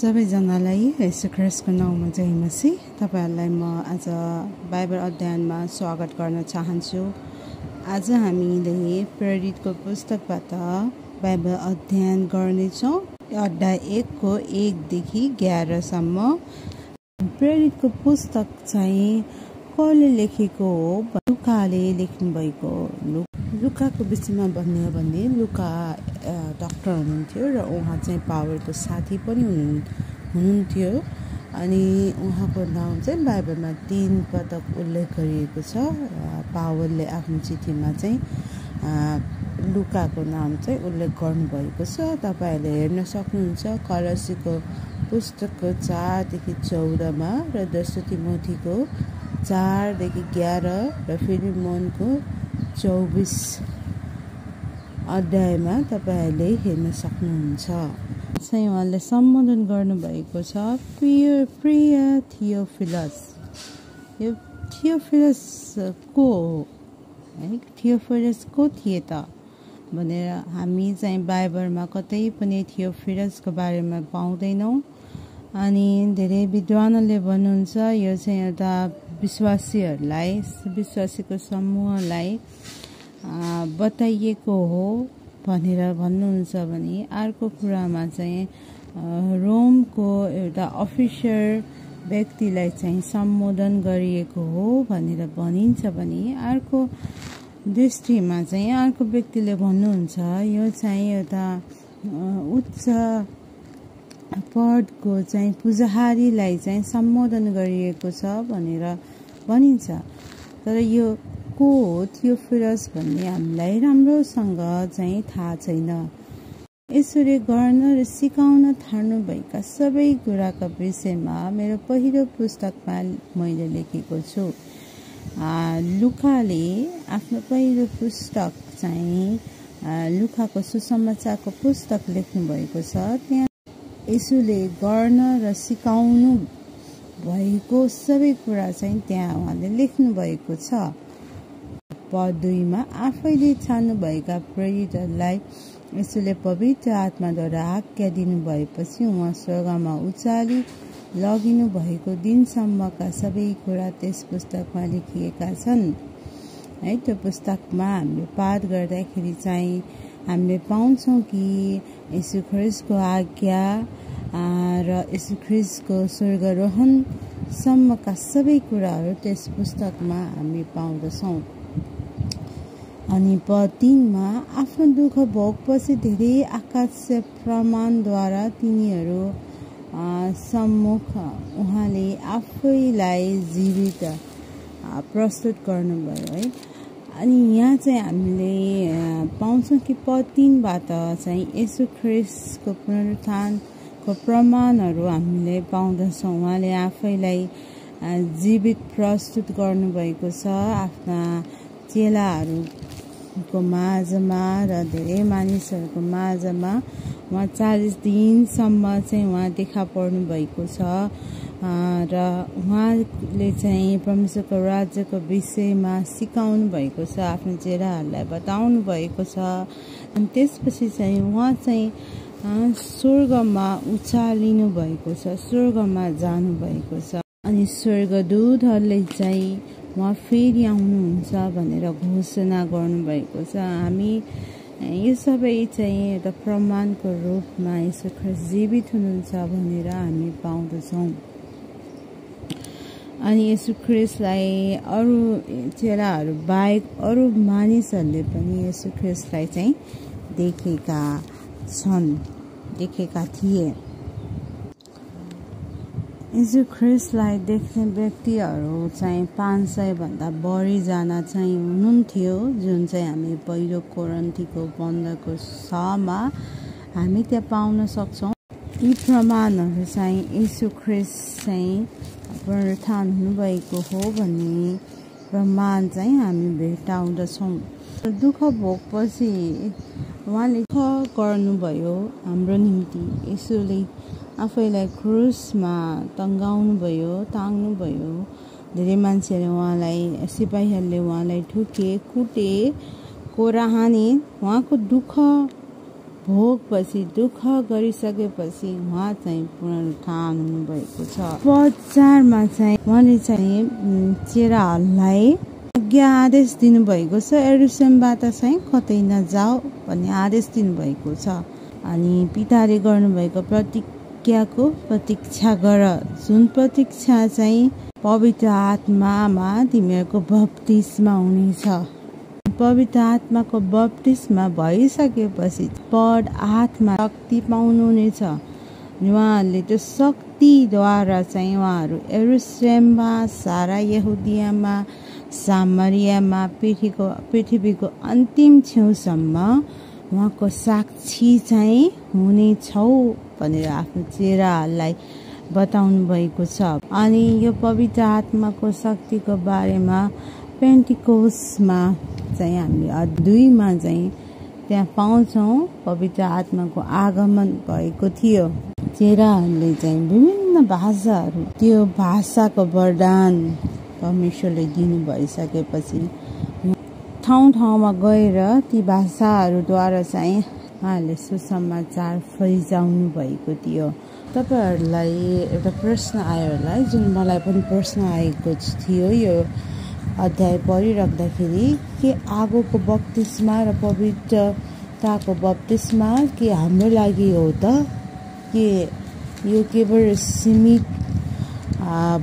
सबैजनालाई येशू ख्रीष्टको नाउँमा जय मसीह। तपाईहरुलाई म आज बाइबल अध्ययनमा स्वागत गर्न चाहन्छु। आज हामीले प्रेरितको पुस्तकबाट बाइबल अध्ययन गर्नेछौँ। अध्याय 1 को 1 देखि 11 सम्म। प्रेरितको पुस्तक चाहिँ कसले लेखेको हो? लुकाले लेख्नु भएको हो। लुकाको विषयमा भन्ने हो भने लुका डाक्टर हुनुहुन्थ्यो र उहाँ चाहिँ पावलको साथी पनि हुनुहुन्थ्यो। अनि उहाँको नाम चाहिँ बाइबलमा 3 पटक उल्लेख गरिएको छ। पावलले आफ्नो चिठीमा चाहिँ लुकाको नाम चाहिँ उल्लेख गर्नुभएको छ। तपाईहरूले हेर्न सक्नुहुन्छ कलसीको पुस्तकको 4 देखि 14 मा र दोस्रो तिमोथीको 4 देखि 11 र फिलिमोनको 24 अध्यायमा तपाईहरूले हेर्न सक्नुहुन्छ। चाहिँ उहाँले सम्बोधन गर्नुभएको छ, प्रिय थियोफिलस। यो थियोफिलस को हो? थियोफिलस को थिए त भनेर हामी चाहिँ बाइबलमा कतै पनि थियोफिलसको बारेमा पाउँदैनौँ। अनि धेरै विद्वानहरूले भन्नुहुन्छ यो चाहिँ एउटा विश्वासीको समूहलाई बताइएको हो भनेर भन्नुहुन्छ भने अर्को कुरामा चाहिँ रोमको एउटा अफिसर व्यक्तिलाई चाहिँ सम्बोधन गरिएको हो भनेर भनिन्छ भने अर्को दृष्टिमा चाहिँ अर्को व्यक्तिले भन्नुहुन्छ यो चाहिँ एउटा उच्च पदको चाहिँ पुजारीलाई चाहिँ सम्बोधन गरिएको छ भनेर भनिन्छ। तर यो को हो थियोफिलस भन्ने हामीलाई राम्रोसँग चाहिँ थाहा छैन। यसरी गर्न र सिकाउन थाल्नुभएका सबै कुराका विषयमा मेरो पहिलो पुस्तकमा मैले लेखेको छु। लुकाले आफ्नो पहिलो पुस्तक चाहिँ लुकाको सुसमाचारको पुस्तक लेख्नु भएको छ। त्यहाँ यसुले गर्न र सिकाउनु भएको सबै कुरा चाहिँ त्यहाँ उहाँले लेख्नु भएको छ। पद 2 मा आफैले छान्नुभएका प्रेरितहरूलाई यसुले पवित्र आत्माद्वारा आज्ञा दिनु भएपछि उहाँ स्वर्गमा उचाली लगिनु भएको दिनसम्मका सबै कुरा त्यस पुस्तकमा लेखिएका छन्। है, त्यो पुस्तकमा हामीले पाठ गर्दाखेरि चाहिँ हामीले पाउँछौँ कि येशू ख्रीष्टको आज्ञा र येशू ख्रीष्टको स्वर्गारोहणसम्मका सबै कुराहरू त्यस पुस्तकमा हामी पाउँदछौँ। अनि पद 3 मा आफ्नो दुःख भोगपछि धेरै आकाशीय प्रमाणद्वारा तिनीहरू सम्मुख उहाँले आफैलाई जीवित प्रस्तुत गर्नुभयो। है, अनि यहाँ चाहिँ हामीले पाउँछौँ कि पद 3 बाट चाहिँ येशू ख्रीष्टको पुनरुत्थानको प्रमाणहरू हामीले पाउँदछौँ। उहाँले आफैलाई जीवित प्रस्तुत गर्नुभएको छ आफ्ना चेलाहरूको माझमा र धेरै मानिसहरूको माझमा। उहाँ 40 दिनसम्म चाहिँ उहाँ देखा पर्नु भएको छ र उहाँले चाहिँ परमेश्वरको राज्यको विषयमा सिकाउनु भएको छ, आफ्नो चेलाहरूलाई बताउनु भएको छ। अनि त्यसपछि चाहिँ उहाँ चाहिँ स्वर्गमा उचालिनु भएको छ, स्वर्गमा जानु भएको छ। अनि स्वर्गदूतहरूले चाहिँ उहाँ फेरि आउनुहुन्छ भनेर घोषणा गर्नुभएको छ। हामी यो सबै चाहिँ एउटा प्रमाणको रूपमा येशू ख्रीष्ट जीवित हुनुहुन्छ भनेर हामी पाउँदछौँ। अनि येशू ख्रीष्टलाई अरू चेलाहरू बाहेक अरू मानिसहरूले पनि येशू ख्रीष्टलाई चाहिँ देखेका थिए। येशू ख्रीष्टलाई देख्ने व्यक्तिहरू चाहिँ 500 भन्दा बढी जना चाहिँ हुनुहुन्थ्यो, जुन चाहिँ हामी पहिलो कोरिन्थीको 15 मा हामी त्यहाँ पाउन सक्छौँ। यी प्रमाणहरू चाहिँ येशू ख्रीष्ट चाहिँ पुनरुत्थान हुनुभएको हो भन्ने प्रमाण चाहिँ हामी भेटाउँदछौँ। दुःख भोगपछि उहाँले दुःख गर्नुभयो हाम्रो निम्ति। येशूले आफैलाई क्रुसमा टाङ्नुभयो। धेरै मान्छेले उहाँलाई, सिपाहीहरूले उहाँलाई ठुके, कुटे, कोरा हाने। उहाँको दुःख भोगपछि दुःख गरिसकेपछि उहाँ चाहिँ पुनरुत्थान हुनुभएको छ। पद 4 मा चाहिँ उहाँले चाहिँ चेलाहरूलाई आज्ञा आदेश दिनुभएको छ, यरुशलेमबाट चाहिँ कतै नजाऊ भन्ने आदेश दिनुभएको छ। अनि पिताले गर्नुभएको प्रतिज्ञाको प्रतीक्षा गर, जुन प्रतीक्षा चाहिँ पवित्र आत्मामा तिमीहरूको बप्तिस्मा हुनेछ। पवित्र आत्माको बप्तिस्मा भइसकेपछि पद 8 मा शक्ति पाउनुहुनेछ। उहाँहरूले त्यो शक्तिद्वारा चाहिँ उहाँहरू यरुशलेममा, सारा यहुदियामा, सामरियामा, पृथ्वीको अन्तिम छेउसम्म उहाँको साक्षी चाहिँ हुनेछौ भनेर आफ्नो चेलाहरूलाई बताउनु भएको छ। अनि यो पवित्र आत्माको शक्तिको बारेमा पेन्टिकोस्टमा चाहिँ हामीले 2 मा चाहिँ त्यहाँ पाउँछौँ पवित्र आत्माको आगमन भएको थियो। चेलाहरूले चाहिँ विभिन्न भाषाहरू, त्यो भाषाको वरदान परमेश्वरले दिनु भइसकेपछि ठाउँ ठाउँमा गएर ती भाषाहरूद्वारा चाहिँ उहाँहरूले सुसमाचार फैलाउनु भएको थियो। तपाईहरूलाई एउटा प्रश्न आयो होला, जुन मलाई पनि प्रश्न आएको थियो यो अध्याय पढिराख्दाखेरि, के आगोको बप्तिस्मा र पवित्रताको बप्तिस्मा के हाम्रो लागि हो त? के यो केवल सीमित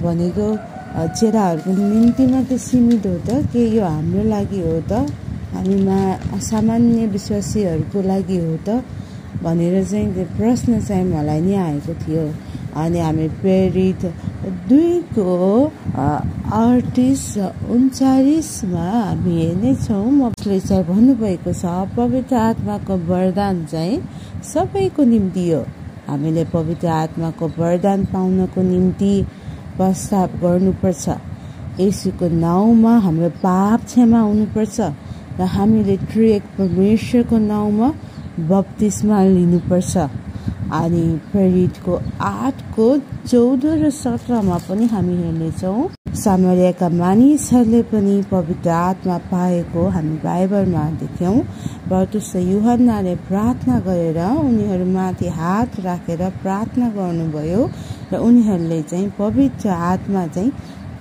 भनेको चेलाहरूको निम्ति मात्रै सीमित हो त? के यो हाम्रो लागि हो त? हामीमा सामान्य विश्वासीहरूको लागि हो त? भनेर चाहिँ त्यो प्रश्न चाहिँ मलाई नै आएको थियो। अनि हामी प्रेरित 2 को 38-39 मा हामी हेर्नेछौँ। उसले चाहिँ भन्नुभएको छ, पवित्र आत्माको वरदान चाहिँ सबैको निम्ति हो। हामीले पवित्र आत्माको वरदान पाउनको निम्ति प्रस्ताव गर्नुपर्छ। येशूको नाउँमा हाम्रो पाप क्षमा हुनुपर्छ र हामीले त्रिएक परमेश्वरको नाउँमा बप्तिस्मा लिनुपर्छ। अनि प्रेरितको 8 को 14 र 17 मा पनि हामी हेर्नेछौँ, सामरियाका मानिसहरूले पनि पवित्र आत्मा पाएको हामी बाइबलमा देख्यौँ। पत्रुस र यूहन्नाले प्रार्थना गरेर उनीहरूमाथि हात राखेर प्रार्थना गर्नुभयो र उनीहरूले चाहिँ पवित्र आत्मा चाहिँ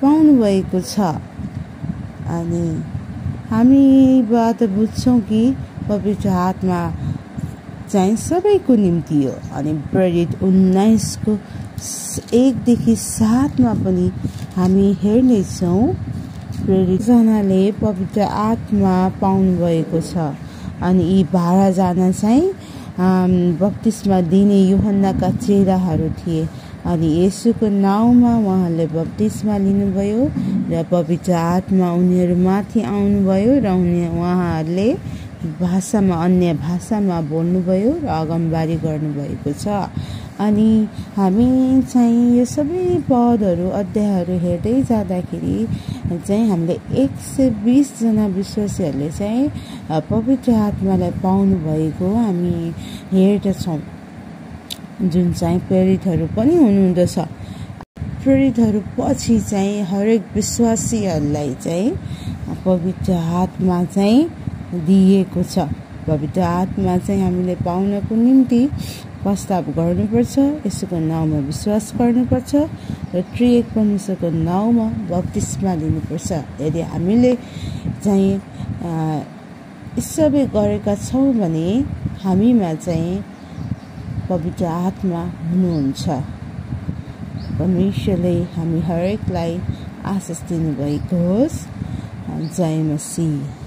पाउनुभएको छ। अनि हामीबाट बुझ्छौँ कि पवित्र आत्मा चाहिँ सबैको निम्ति हो। अनि प्रेरित 19 को 1 देखि 7 मा पनि हामी हेर्नेछौँ, प्रेरित जनाले पवित्र आत्मा पाउनुभएको छ। अनि यी 12 जना चाहिँ बप्तिस्मा दिने यूहन्नाका चेलाहरू थिए। अनि येशूको नाउँमा उहाँले बप्तिस्मा लिनुभयो र पवित्र आत्मा उनीहरूमाथि आउनुभयो र उहाँहरूले भाषामा, अन्य भाषामा बोल्नुभयो र अगमबारी गर्नुभएको छ। अनि हामी चाहिँ यो सबै पदहरू, अध्यायहरू हेर्दै जाँदाखेरि चाहिँ हामीले 120 जना विश्वासीहरूले चाहिँ पवित्र आत्मालाई पाउनुभएको हामी हेर्दछौँ, जुन चाहिँ प्रेरितहरू पनि हुनुहुँदछ। प्रेरितहरू पछि चाहिँ हरेक विश्वासीहरूलाई चाहिँ पवित्र आत्मा चाहिँ दिएको छ। पवित्र आत्मा चाहिँ हामीले पाउनको निम्ति प्रस्ताव गर्नुपर्छ, यसको नाउँमा विश्वास गर्नुपर्छ र त्रिएक परमेश्वरको नाउँमा बप्तिस्मा लिनुपर्छ। यदि हामीले चाहिँ यी सबै गरेका छौँ भने हामीमा चाहिँ पवित्र आत्मा हुनुहुन्छ। परमेश्वरले हामी हरेकलाई आशिष दिनुभएको होस्। जय मसीह।